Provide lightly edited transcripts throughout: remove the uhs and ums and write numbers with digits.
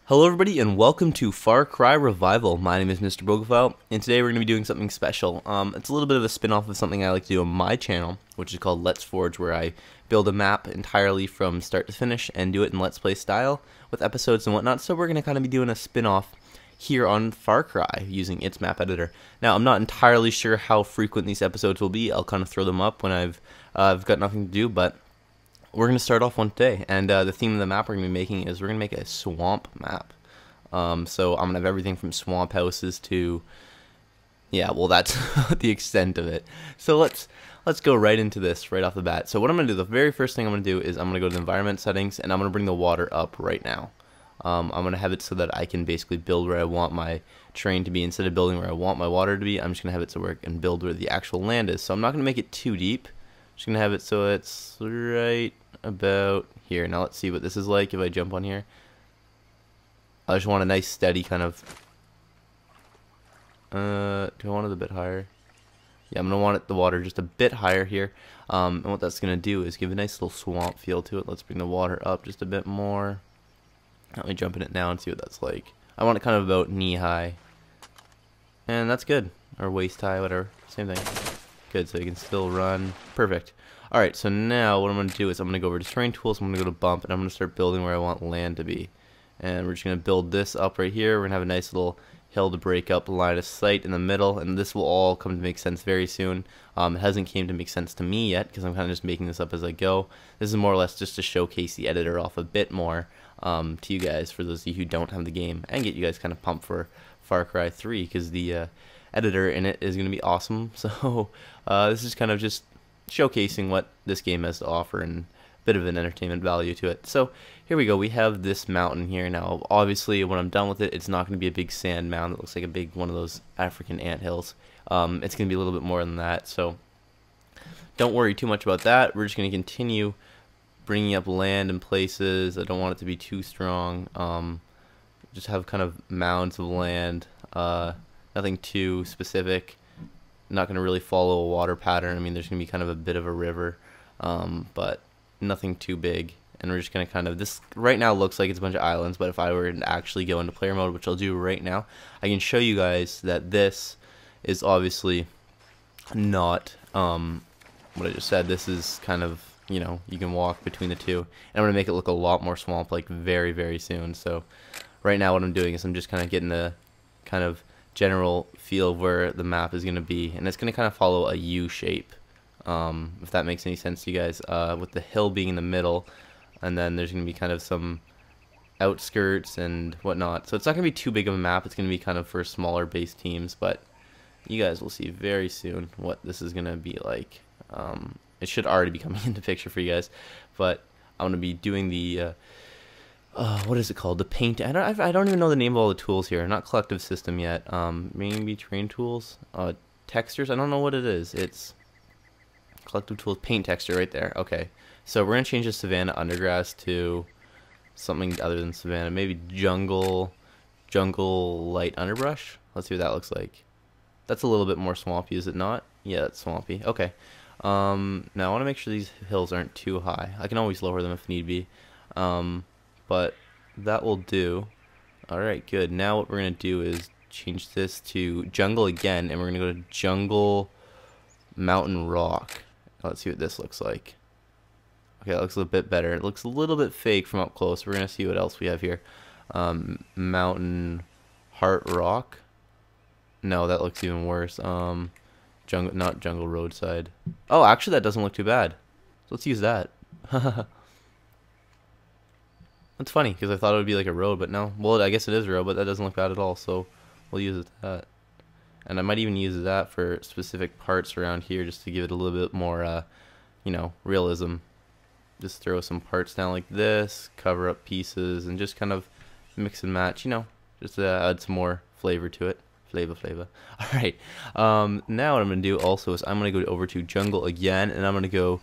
Hello everybody and welcome to Far Cry Revival. My name is Mr. Pokephile and today we're going to be doing something special. It's a little bit of a spin-off of something I like to do on my channel, which is called Let's Forge, where I build a map entirely from start to finish and do it in Let's Play style with episodes and whatnot. So we're going to kind of be doing a spin-off here on Far Cry using its map editor. Now I'm not entirely sure how frequent these episodes will be. I'll kind of throw them up when I've got nothing to do, but we're going to start off one day, and the theme of the map we're going to be making is we're going to make a swamp map. So I'm going to have everything from swamp houses to, yeah, well that's the extent of it. So let's go right into this right off the bat. So what I'm going to do, the very first thing I'm going to do is I'm going to go to the environment settings, and I'm going to bring the water up right now. I'm going to have it so that I can basically build where I want my terrain to be. Instead of building where I want my water to be, I'm just going to have it so where I can build where the actual land is. So I'm not going to make it too deep. I'm just going to have it so it's right about here. Now let's see what this is like if I jump on here. I just want a nice steady kind of do I want it a bit higher? Yeah, I'm gonna want it the water just a bit higher here. And what that's gonna do is give a nice little swamp feel to it. Let's bring the water up just a bit more. Let me jump in it now and see what that's like. I want it kind of about knee high. And that's good. Or waist high, whatever. Same thing. Good, so you can still run. Perfect. Alright, so now what I'm going to do is I'm going to go over to terrain tools, I'm going to go to bump, and I'm going to start building where I want land to be. And we're just going to build this up right here. We're going to have a nice little hill to break up, line of sight in the middle, and this will all come to make sense very soon. It hasn't came to make sense to me yet, because I'm kind of just making this up as I go. This is more or less just to showcase the editor off a bit more to you guys, for those of you who don't have the game, and get you guys kind of pumped for Far Cry 3, because the editor in it is going to be awesome. So this is kind of just showcasing what this game has to offer and a bit of an entertainment value to it. So here we go. We have this mountain here now. Obviously, when I'm done with it, it's not going to be a big sand mound that looks like a big one of those African anthills. It's going to be a little bit more than that. So don't worry too much about that. We're just going to continue bringing up land in places. I don't want it to be too strong. Just have kind of mounds of land. Nothing too specific. Not going to really follow a water pattern. I mean, there's going to be kind of a bit of a river, but nothing too big. And we're just going to kind of, this right now looks like it's a bunch of islands, but if I were to actually go into player mode, which I'll do right now, I can show you guys that this is obviously not what I just said. This is kind of, you know, you can walk between the two. And I'm going to make it look a lot more swamp like very, very soon. So right now what I'm doing is I'm just kind of getting the kind of general feel of where the map is going to be, and it's going to kind of follow a U shape, if that makes any sense to you guys, with the hill being in the middle, and then there's going to be kind of some outskirts and whatnot. So it's not going to be too big of a map. It's going to be kind of for smaller base teams, but you guys will see very soon what this is going to be like. It should already be coming into picture for you guys, but I'm going to be doing the what is it called? The paint. I don't even know the name of all the tools here. Not collective system yet. Maybe terrain tools. Textures. I don't know what it is. It's collective tools. Paint texture right there. Okay. So we're gonna change the savanna undergrass to something other than savanna. Maybe jungle light underbrush. Let's see what that looks like. That's a little bit more swampy, is it not? Yeah, that's swampy. Okay. Now I want to make sure these hills aren't too high. I can always lower them if need be. But that will do. Alright, good. Now what we're going to do is change this to jungle again, and we're going to go to jungle mountain rock. Let's see what this looks like. Okay, that looks a bit better. It looks a little bit fake from up close. We're going to see what else we have here. Mountain heart rock. No, that looks even worse. Jungle, not jungle roadside. Oh, actually that doesn't look too bad. So let's use that. That's funny, because I thought it would be like a road, but no. Well, I guess it is a road, but that doesn't look bad at all, so we'll use that. And I might even use that for specific parts around here, just to give it a little bit more, you know, realism. Just throw some parts down like this, cover up pieces, and just kind of mix and match, you know, just to add some more flavor to it. Flavor. Alright, now what I'm going to do also is I'm going to go over to jungle again, and I'm going to go...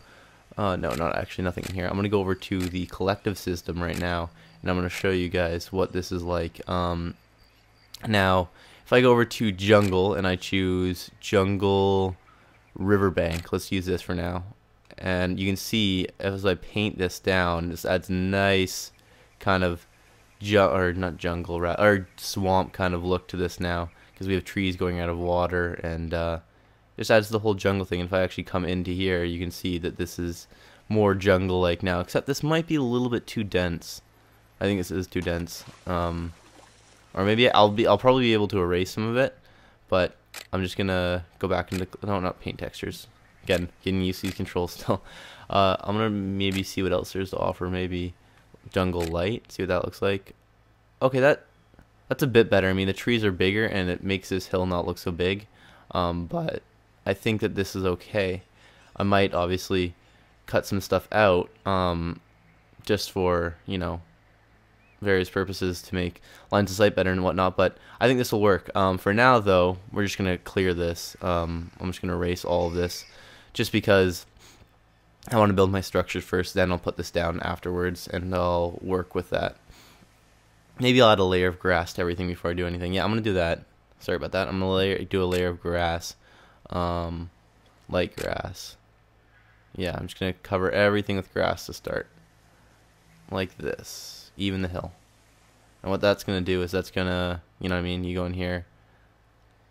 no, not actually, nothing in here. I'm going to go over to the collective system right now, and I'm going to show you guys what this is like. Now, if I go over to jungle, and I choose jungle riverbank, let's use this for now, and you can see, as I paint this down, this adds nice kind of or not jungle, or swamp kind of look to this now, because we have trees going out of water, and just adds the whole jungle thing. And if I actually come into here, you can see that this is more jungle-like now, except this might be a little bit too dense. I think this is too dense. Or maybe I'll probably be able to erase some of it, but I'm just gonna go back into, no, not paint textures. Again, getting used to these controls still. I'm gonna maybe see what else there's to offer. Maybe jungle light. See what that looks like. Okay, that's a bit better. I mean, the trees are bigger and it makes this hill not look so big. But I think that this is okay. I might obviously cut some stuff out, just for, you know, various purposes to make lines of sight better and whatnot, but I think this will work. For now, though, we're just going to clear this. I'm just going to erase all of this, just because I want to build my structures first, then I'll put this down afterwards, and I'll work with that. Maybe I'll add a layer of grass to everything before I do anything. Yeah, I'm going to do that. Sorry about that. I'm going to do a layer of grass, light grass. Yeah, I'm just going to cover everything with grass to start, like this, even the hill. And what that's going to do is that's going to, you know what I mean, you go in here,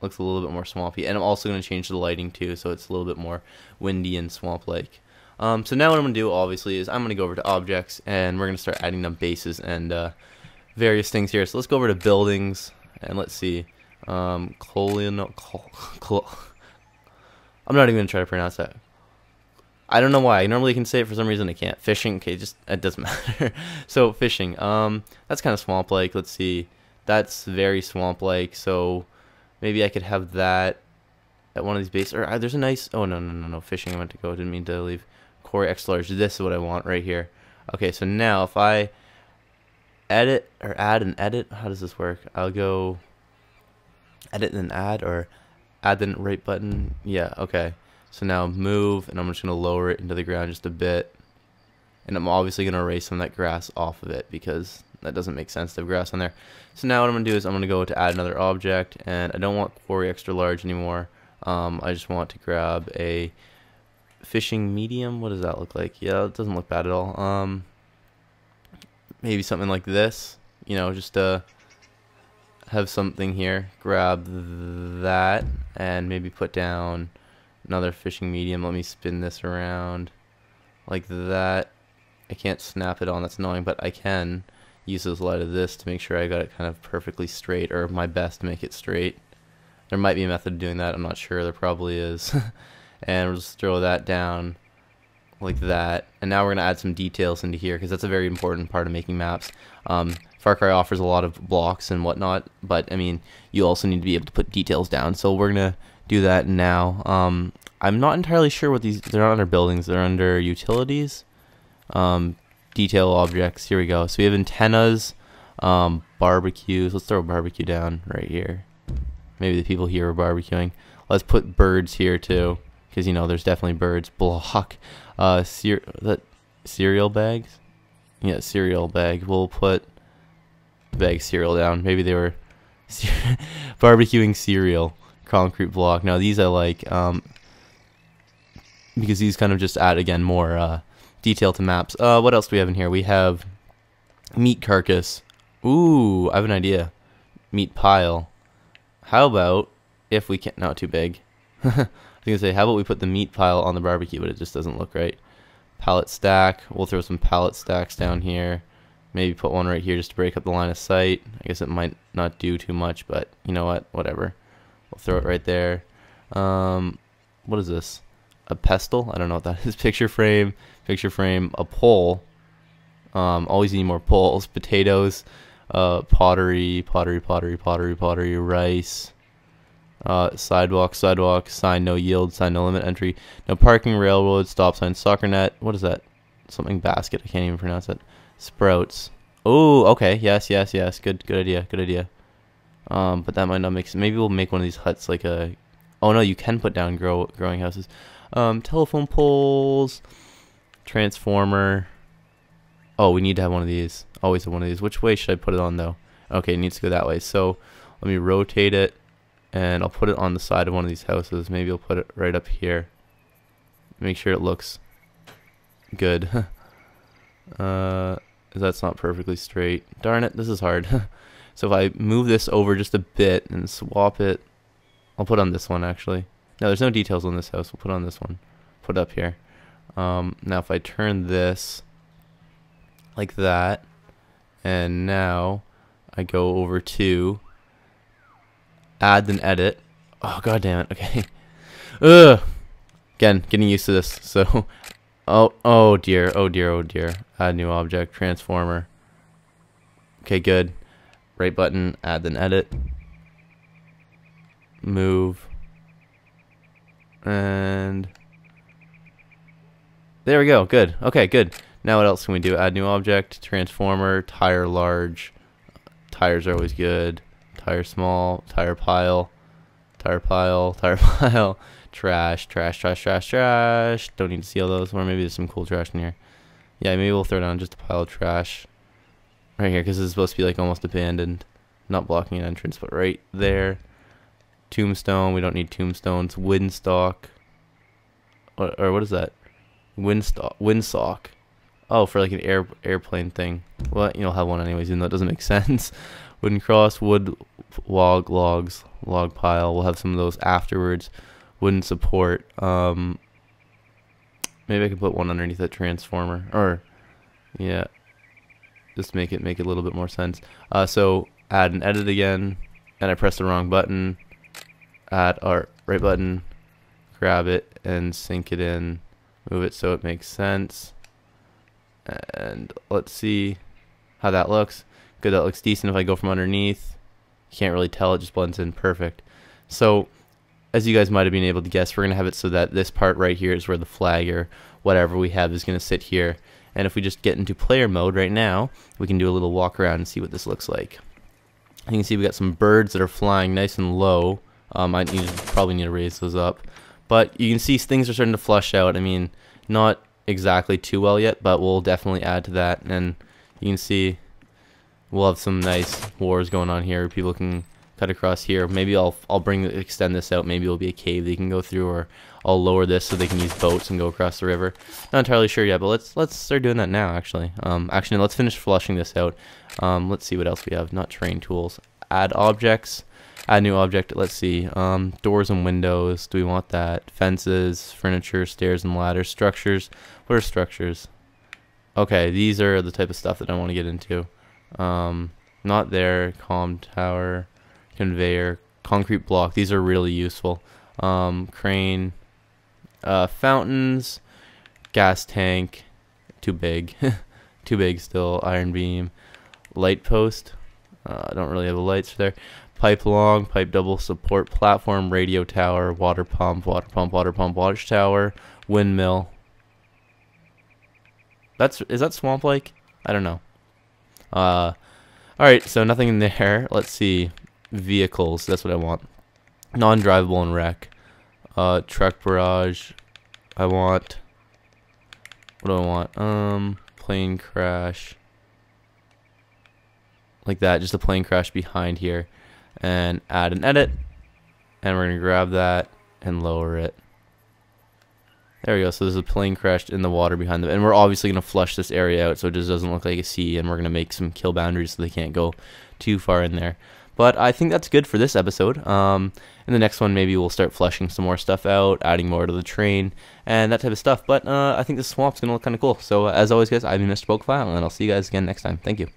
looks a little bit more swampy, and I'm also going to change the lighting too, so it's a little bit more windy and swamp-like. So now what I'm going to do, obviously, is I'm going to go over to objects, and we're going to start adding them bases and various things here. So let's go over to buildings, and let's see, I'm not even going to try to pronounce that. I don't know why. I normally can say it, for some reason I can't. Fishing, okay, just, it doesn't matter. So fishing, that's kind of swamp-like. Let's see, that's very swamp-like. So maybe I could have that at one of these bases. Or there's a nice, oh no, fishing. I meant to go. Didn't mean to leave. Quarry extra large. This is what I want right here. Okay, so now if I edit or add and edit, how does this work? I'll go edit and add, or add the right button. Yeah, okay. So now move, and I'm just going to lower it into the ground just a bit. And I'm obviously going to erase some of that grass off of it, because that doesn't make sense to have grass on there. So now what I'm going to do is I'm going to go to add another object, and I don't want quarry extra large anymore. I just want to grab a fishing medium. What does that look like? Yeah, it doesn't look bad at all. Maybe something like this, you know, just to have something here. Grab that, and maybe put down another fishing medium. Let me spin this around like that. I can't snap it on, that's annoying, but I can use the light of this to make sure I got it kind of perfectly straight, or my best to make it straight. There might be a method of doing that, I'm not sure, there probably is. And we'll just throw that down like that. And now we're going to add some details into here, because that's a very important part of making maps. FarCry offers a lot of blocks and whatnot, but I mean, you also need to be able to put details down, so we're going to do that now. I'm not entirely sure what these, they're not under buildings, they're under utilities. Detail objects, here we go. So we have antennas, barbecues. Let's throw a barbecue down right here. Maybe the people here are barbecuing. Let's put birds here too, because you know there's definitely birds. Block, cereal bags. Yeah, cereal bag. We'll put bag cereal down. Maybe they were barbecuing cereal. Concrete block. Now these I like, because these kind of just add, again, more detail to maps. What else do we have in here? We have meat carcass. Ooh, I have an idea. Meat pile. How about if we can't, not too big. I was gonna say, how about we put the meat pile on the barbecue, but it just doesn't look right. Pallet stack. We'll throw some pallet stacks down here. Maybe put one right here just to break up the line of sight. I guess it might not do too much, but you know what? Whatever. We'll throw it right there. What is this? A pestle? I don't know what that is. Picture frame, a pole. Always need more poles. Potatoes, pottery, rice, sidewalk, sign no yield, sign no limit entry, no parking, railroad, stop sign, soccer net. What is that? Something basket. I can't even pronounce it. Sprouts. Oh, okay. Yes. Good idea. But that might not make sense. Maybe we'll make one of these huts like a... Oh no, you can put down growing houses. Telephone poles, transformer. Oh, we need to have one of these. Always have one of these. Which way should I put it on though? Okay, it needs to go that way. So let me rotate it, and I'll put it on the side of one of these houses. Maybe I'll put it right up here. Make sure it looks good. That's not perfectly straight. Darn it, this is hard. So if I move this over just a bit and swap it, I'll put on this one actually. No, there's no details on this house. We'll put on this one. Put it up here. Now if I turn this like that, and now I go over to add then edit. Oh god damn it. Okay. Ugh. Again, getting used to this. So oh dear, oh dear, oh dear. Add new object, transformer. Okay, good. Right button, add then edit. Move. And there we go, good. Okay, good. Now what else can we do? Add new object, transformer, tire large. Tires are always good. Tire small, tire pile, tire pile, tire pile. Trash, trash, trash, trash, trash. Don't need to see all those. Or maybe there's some cool trash in here. Yeah, maybe we'll throw down just a pile of trash right here, because this is supposed to be like almost abandoned. Not blocking an entrance, but right there. Tombstone, we don't need tombstones. Windstock. Or what is that? Windsock. Oh, for like an airplane thing. Well, you'll have one anyways, even though it doesn't make sense. Wooden cross, wood logs, log pile. We'll have some of those afterwards. Wooden support. Maybe I could put one underneath that transformer. Or yeah. Just make it a little bit more sense. So add and edit again. And I pressed the wrong button. Add our right button. Grab it and sink it in. Move it so it makes sense. And let's see how that looks. Good, that looks decent. If I go from underneath, you can't really tell, it just blends in perfect. So as you guys might have been able to guess, we're going to have it so that this part right here is where the flag or whatever we have is going to sit here. And if we just get into player mode right now, we can do a little walk around and see what this looks like. You can see we got some birds that are flying nice and low. I probably need to raise those up. But you can see things are starting to flush out. I mean, not exactly too well yet, but we'll definitely add to that. And you can see we'll have some nice wars going on here. People can cut across here. Maybe I'll extend this out. Maybe it'll be a cave they can go through, or I'll lower this so they can use boats and go across the river. Not entirely sure yet, but let's start doing that now. Actually, let's finish flushing this out. Let's see what else we have. Not terrain tools. Add objects. Add new object. Let's see. Doors and windows. Do we want that? Fences, furniture, stairs and ladders. Structures. What are structures? Okay, these are the type of stuff that I want to get into. Not there. Comm tower, conveyor, concrete block. These are really useful. Crane, fountains, gas tank. Too big. Too big still. Iron beam, light post. I don't really have the lights there. Pipe long, pipe double, support platform, radio tower, water pump, watch tower, windmill. Is that swamp lake? I don't know. Alright, so nothing in there. Let's see. Vehicles, that's what I want. Non-drivable and wreck. Truck barrage. I want. What do I want? Plane crash. Like that, just a plane crash behind here. And add and edit, and we're gonna grab that and lower it. There we go. So there's a plane crashed in the water behind them, and we're obviously gonna flush this area out so it just doesn't look like a sea, and we're gonna make some kill boundaries so they can't go too far in there. But I think that's good for this episode. In the next one, maybe we'll start flushing some more stuff out, adding more to the train, and that type of stuff. But I think this swamp's gonna look kind of cool. So as always, guys, I've been Mr Pokephile, and I'll see you guys again next time. Thank you.